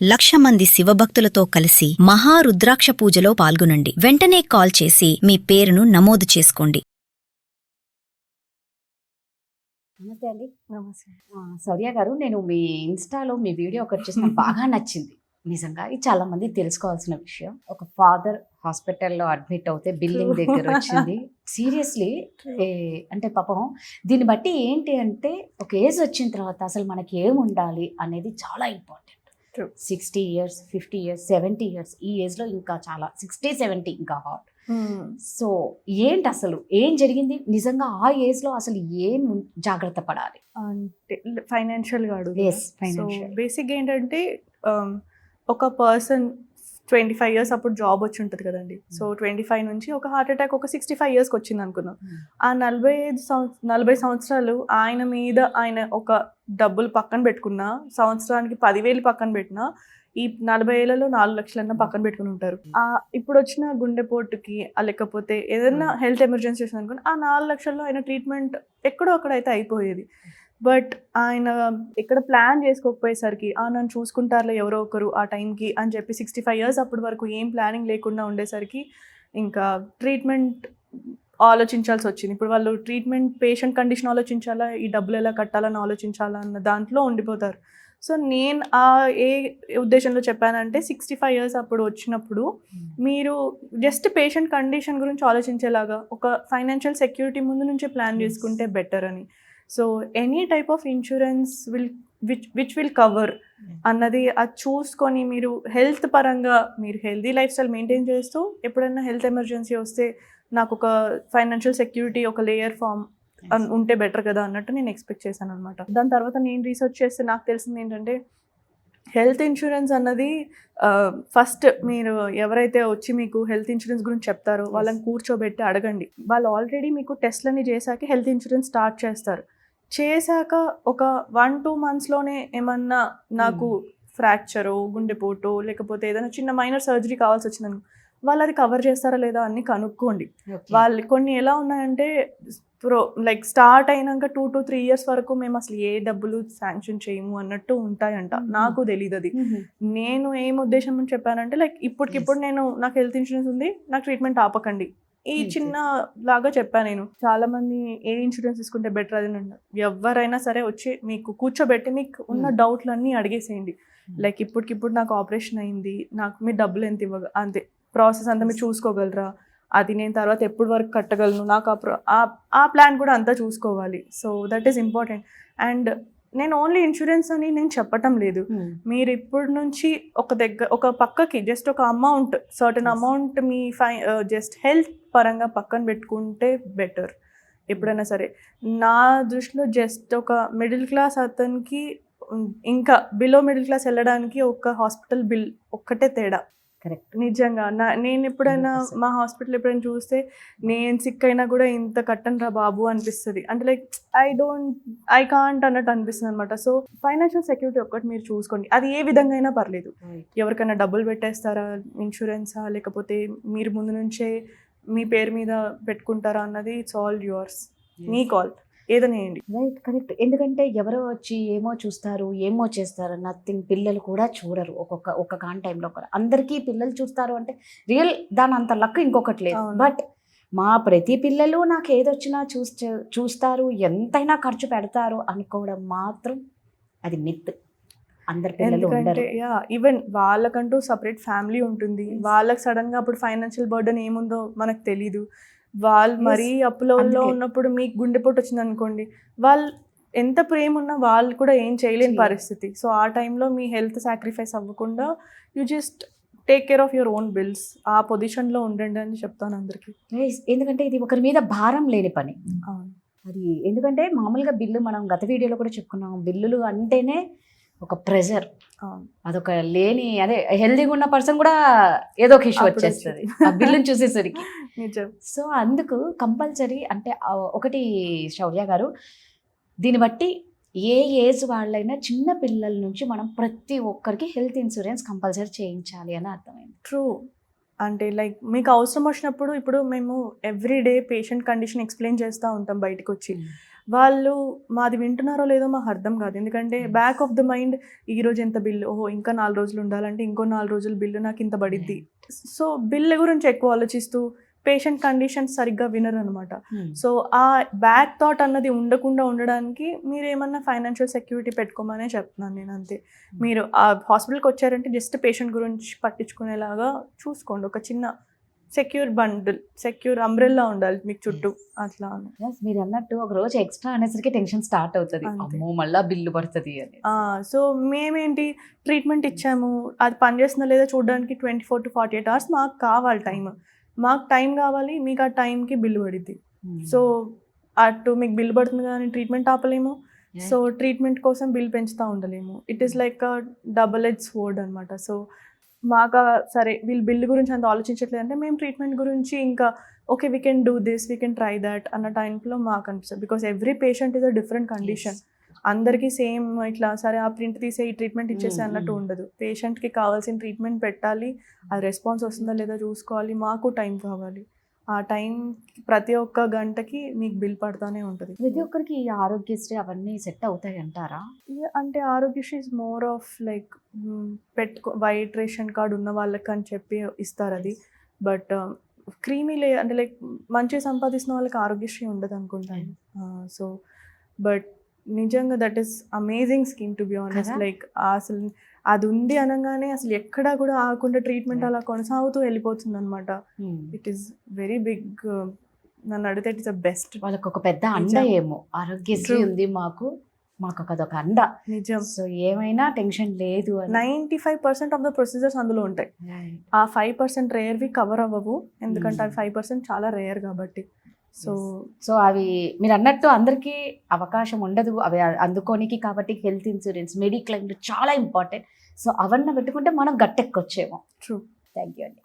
1,00,000 మంది శివభక్తులతో కలిసి మహారుద్రాక్ష పూజలో పాల్గొనండి. వెంటనే కాల్ చేసి మీ పేరును నమోదు చేసుకోండి. నమస్తే అండి. నమస్తే. శౌర్య గారు, నేను మీ ఇన్స్టాలో మీ వీడియో ఒకటి చూసి నాకు బాగా నచ్చింది. నిజంగా ఇది చాలా మంది తెలుసుకోవాల్సిన విషయం. ఒక ఫాదర్ హాస్పిటల్లో అడ్మిట్ అవుతే బిల్లింగ్ దగ్గర వచ్చింది. సీరియస్లీ అంటే పాపం దీన్ని బట్టి ఏంటి అంటే ఒక ఏజ్ వచ్చిన తర్వాత అసలు మనకి ఏముండాలి అనేది చాలా ఇంపార్టెంట్. 60 years, 50 years, 70 years ఈ ఏజ్లో ఇంకా చాలా 60, 70 ఇంకా హాట్. సో ఏంటి అసలు ఏం జరిగింది నిజంగా ఆ ఏజ్లో, అసలు ఏం జాగ్రత్త పడాలి అంటే ఫైనాన్షియల్గా అడుగు. Yes, financial. బేసిక్ ఏంటంటే ఒక పర్సన్ 25 years అప్పుడు జాబ్ వచ్చి ఉంటుంది కదండి. సో 25 నుంచి ఒక హార్ట్ అటాక్ ఒక 65 yearsకి వచ్చింది అనుకుందాం. ఆ 40 సంవత్సరాలు ఆయన మీద ఆయన ఒక డబ్బులు పక్కన పెట్టుకున్నా, సంవత్సరానికి 10,000 పక్కన పెట్టినా, ఈ 40 ఏళ్లలో 4 లక్షలన్నా పక్కన పెట్టుకుని ఉంటారు. ఇప్పుడు వచ్చిన గుండెపోటుకి లేకపోతే ఏదైనా హెల్త్ ఎమర్జెన్సీ వచ్చింది అనుకోండి, ఆ 4 లక్షల్లో ఆయన ట్రీట్మెంట్ ఎక్కడో అక్కడైతే అయిపోయేది. బట్ ఆయన ఇక్కడ ప్లాన్ చేసుకోకపోయేసరికి నన్ను చూసుకుంటారులే ఎవరో ఒకరు ఆ టైంకి అని చెప్పి 65 years అప్పటి వరకు ఏం ప్లానింగ్ లేకుండా ఉండేసరికి ఇంకా ట్రీట్మెంట్ ఆలోచించాల్సి వచ్చింది. ఇప్పుడు వాళ్ళు ట్రీట్మెంట్ పేషెంట్ కండిషన్ ఆలోచించాలా, ఈ డబ్బులు ఎలా కట్టాలని ఆలోచించాలా అన్న దాంట్లో ఉండిపోతారు. సో నేను ఏ ఉద్దేశంలో చెప్పానంటే 65 years అప్పుడు వచ్చినప్పుడు మీరు జస్ట్ పేషెంట్ కండిషన్ గురించి ఆలోచించేలాగా ఒక ఫైనాన్షియల్ సెక్యూరిటీ ముందు నుంచే ప్లాన్ చేసుకుంటే బెటర్ అని. So any type of insurance which will cover అన్నది అది చూసుకొని మీరు హెల్త్ పరంగా మీరు హెల్తీ లైఫ్ స్టైల్ మెయింటైన్ చేస్తూ ఎప్పుడైనా హెల్త్ ఎమర్జెన్సీ వస్తే నాకు ఒక ఫైనాన్షియల్ సెక్యూరిటీ ఒక లేయర్ ఫామ్ ఉంటే బెటర్ కదా అన్నట్టు నేను ఎక్స్పెక్ట్ చేశాను అనమాట. దాని తర్వాత నేను రీసెర్చ్ చేస్తే నాకు తెలిసింది ఏంటంటే హెల్త్ ఇన్సూరెన్స్ అన్నది ఫస్ట్ మీరు ఎవరైతే వచ్చి మీకు హెల్త్ ఇన్సూరెన్స్ గురించి చెప్తారో వాళ్ళని కూర్చోబెట్టి అడగండి. వాళ్ళు ఆల్రెడీ మీకు టెస్ట్లని చేశాక హెల్త్ ఇన్సూరెన్స్ స్టార్ట్ చేస్తారు. చేశాక ఒక 1-2 monthsలోనే ఏమన్నా నాకు ఫ్రాక్చరో గుండెపోటో లేకపోతే ఏదైనా చిన్న మైనర్ సర్జరీ కావాల్సి వచ్చిందని వాళ్ళు అది కవర్ చేస్తారా లేదా అని కనుక్కోండి. వాళ్ళు కొన్ని ఎలా ఉన్నాయంటే లైక్ స్టార్ట్ అయినాక 2 to 3 years వరకు మేము అసలు ఏ డబ్బులు శాంక్షన్ చేయము అన్నట్టు ఉంటాయంట. నాకు తెలియదు అది. నేను ఏం ఉద్దేశం అని చెప్పానంటే లైక్ ఇప్పటికిప్పుడు నాకు హెల్త్ ఇన్సూరెన్స్ ఉంది, నాకు ట్రీట్మెంట్ ఆపకండి, ఈ చిన్న లాగా చెప్పాను నేను. చాలా మంది ఏ ఇన్సూరెన్స్ తీసుకుంటే బెటర్ అది ఎవరైనా సరే వచ్చి మీకు కూర్చోబెట్టి మీకు ఉన్న డౌట్లన్నీ అడిగేసేయండి. లైక్ ఇప్పటికిప్పుడు నాకు ఆపరేషన్ అయింది, నాకు మీరు డబ్బులు ఎంత అంతే ప్రాసెస్ అంతా మీరు చూసుకోగలరా, అది నేను తర్వాత ఎప్పటి వరకు కట్టగలను, నాకు ఆ ప్లాన్ కూడా అంతా చూసుకోవాలి. So that is important. And నేను ఓన్లీ ఇన్సూరెన్స్ అని నేను చెప్పటం లేదు. మీరు ఇప్పటి నుంచి ఒక పక్కకి జస్ట్ ఒక అమౌంట్, సర్టన్ అమౌంట్ మీ జస్ట్ హెల్త్ పరంగా పక్కన పెట్టుకుంటే బెటర్ ఎప్పుడైనా సరే. నా దృష్టిలో జస్ట్ ఒక మిడిల్ క్లాస్ అతనికి ఇంకా బిలో మిడిల్ క్లాస్ వెళ్ళడానికి ఒక హాస్పిటల్ బిల్ ఒక్కటే తేడా. కరెక్ట్. నిజంగా నేను ఎప్పుడైనా మా హాస్పిటల్ ఎప్పుడైనా చూస్తే నేను సిక్ అయినా కూడా ఇంత కట్టను రా బాబు అనిపిస్తుంది. అంటే లైక్ ఐ కాంట్ అన్నట్టు అనిపిస్తుంది అనమాట. సో ఫైనాన్షియల్ సెక్యూరిటీ ఒక్కటి మీరు చూసుకోండి. అది ఏ విధంగా అయినా పర్లేదు. ఎవరికైనా డబ్బులు పెట్టేస్తారా ఇన్సూరెన్సా లేకపోతే మీరు ముందు నుంచే మీ పేరు మీద పెట్టుకుంటారా అన్నది it's all yours, me call, ఏదైనా వేయండి. Right, correct. ఎందుకంటే ఎవరో వచ్చి ఏమో చూస్తారు, ఏమో చేస్తారు, నథింగ్. పిల్లలు కూడా చూడరు ఒక్క కాన్ టైంలో కూడా. అందరికీ పిల్లలు చూస్తారు అంటే రియల్ దాని అంత లక్ ఇంకొకటి లేదు. బట్ మా ప్రతి పిల్లలు నాకు ఏదొచ్చినా చూస్తారు, ఎంతైనా ఖర్చు పెడతారు అనుకోవడం మాత్రం అది మిత్. అందరి పిల్లలు ఎందుకంటే ఈవెన్ వాళ్ళకంటూ సపరేట్ ఫ్యామిలీ ఉంటుంది. వాళ్ళకి సడన్గా అప్పుడు ఫైనాన్షియల్ బర్డెన్ ఏముందో మనకు తెలీదు. వాళ్ళు మరీ అప్పులో ఉన్నప్పుడు మీకు గుండెపోటు వచ్చింది అనుకోండి, వాళ్ళు ఎంత ప్రేమ ఉన్నా వాళ్ళు కూడా ఏం చేయలేని పరిస్థితి. సో ఆ టైంలో మీ హెల్త్ సాక్రిఫైస్ అవ్వకుండా you just take care of your own bills. ఆ పొజిషన్లో ఉండండి అని చెప్తాను అందరికీ. ఎందుకంటే ఇది ఒకరి మీద భారం లేని పని. అది ఎందుకంటే మామూలుగా బిల్లు మనం గత వీడియోలో కూడా చెప్పుకున్నాం, బిల్లులు అంటేనే ఒక ప్రెజర్. అదొక లేని అదే హెల్దీగా ఉన్న పర్సన్ కూడా ఏదో ఒక ఇష్యూ వచ్చేస్తుంది ఆ బిల్లుని చూసేసరికి. సో అందుకు కంపల్సరీ అంటే ఒకటి శౌర్య గారు, దీన్ని బట్టి ఏ ఏజ్ వాళ్ళైనా చిన్న పిల్లల నుంచి మనం ప్రతి ఒక్కరికి హెల్త్ ఇన్సూరెన్స్ కంపల్సరీ చేయించాలి అని అర్థమైంది. ట్రూ. అంటే లైక్ మీకు అవసరం వచ్చినప్పుడు ఇప్పుడు మేము ఎవ్రీడే పేషెంట్ కండిషన్ ఎక్స్ప్లెయిన్ చేస్తూ ఉంటాం బయటకు వచ్చి. వాళ్ళు మాది వింటున్నారో లేదో మాకు అర్థం కాదు. ఎందుకంటే బ్యాక్ ఆఫ్ ద మైండ్ ఈ రోజు ఎంత బిల్లు, ఓహో ఇంకా 4 రోజులు ఉండాలంటే ఇంకో 4 రోజులు బిల్లు నాకు ఇంత పడిద్ది. సో బిల్లు గురించి ఎక్కువ ఆలోచిస్తూ పేషెంట్ కండిషన్స్ సరిగ్గా వినరు అనమాట. సో ఆ బ్యాక్ థాట్ అన్నది ఉండకుండా ఉండడానికి మీరు ఏమన్నా ఫైనాన్షియల్ సెక్యూరిటీ పెట్టుకోమనే చెప్తున్నాను నేను, అంతే. మీరు ఆ హాస్పిటల్కి వచ్చారంటే జస్ట్ పేషెంట్ గురించి పట్టించుకునేలాగా చూసుకోండి. ఒక చిన్న సెక్యూర్ బండిల్, సెక్యూర్ అంబ్రెల్లా ఉండాలి మీకు చుట్టూ, అట్లా అని. Yes, మీరు అన్నట్టు ఒక రోజు ఎక్స్ట్రా అనేసరికి టెన్షన్ స్టార్ట్ అవుతుంది, అంతే. అమ్మో మళ్ళా బిల్లు పడుతుంది అని. సో మేమేంటి ట్రీట్మెంట్ ఇచ్చాము, అది పనిచేస్తుందా లేదా చూడడానికి 24 to 48 hours మాకు కావాలి టైం. మాకు టైం కావాలి, మీకు ఆ టైంకి బిల్లు పడిద్ది. సో అటు మీకు బిల్లు పడుతుంది కానీ ట్రీట్మెంట్ ఆపలేము. సో ట్రీట్మెంట్ కోసం బిల్ పెంచుతూ ఉండలేము. It is like double edge sword అనమాట. సో మాకు సరే వీళ్ళు బిల్ గురించి అంత ఆలోచించట్లేదు అంటే మేము ట్రీట్మెంట్ గురించి ఇంకా okay we can do this, we can try that అన్న టైంలో మాకు అనిపిస్తుంది. Because every patient is a different condition. అందరికీ సేమ్ ఇట్లా సరే ఆ ప్రింట్ తీసే ఈ ట్రీట్మెంట్ ఇచ్చేసి అన్నట్టు ఉండదు. పేషెంట్కి కావాల్సిన ట్రీట్మెంట్ పెట్టాలి, అది రెస్పాన్స్ వస్తుందా లేదా చూసుకోవాలి, మాకు టైం కావాలి. ఆ టైం ప్రతి ఒక్క గంటకి మీకు బిల్ పడుతూనే ఉంటుంది. ప్రతి ఒక్కరికి ఈ ఆరోగ్యశ్రీ అవన్నీ సెట్ అవుతాయి అంటారా? అంటే Aarogyasri is more of like white ration card ఉన్న వాళ్ళకి అని చెప్పి ఇస్తారు అది. బట్ క్రీమీ అంటే లైక్ మంచిగా సంపాదిస్తున్న వాళ్ళకి ఆరోగ్యశ్రీ ఉండదు అనుకుంటాను. సో బట్ నిజంగా that is amazing scheme to be honest. Like అసలు అది ఉంది అనగానే అసలు ఎక్కడా కూడా ఆగకుండా ట్రీట్మెంట్ అలా కొనసాగుతూ వెళ్ళిపోతుంది అనమాట. It is very big. నన్ను అడిగితే ఇట్ ఇస్ ద బెస్ట్. వాళ్ళకి ఒక పెద్ద అండ ఏమో ఆరోగ్యశ్రీ ఉంది, మాకు అదొక అండ. నిజం. సో ఏమైనా టెన్షన్ లేదు అని. 95% ఆఫ్ ద ప్రొసీజర్స్ అందులో ఉంటాయి. ఆ 5% రేర్వి కవర్ అవ్వవు, ఎందుకంటే అవి 5% చాలా రేర్ కాబట్టి. సో అవి మీరు అన్నట్టు అందరికీ అవకాశం ఉండదు అవి అందుకోనికి. కాబట్టి హెల్త్ ఇన్సూరెన్స్, మెడిక్లెయిమ్ చాలా ఇంపార్టెంట్. సో అవన్నీ పెట్టుకుంటే మనం గట్టెక్కొచ్చేమో. ట్రూ. థ్యాంక్ యూ అండి.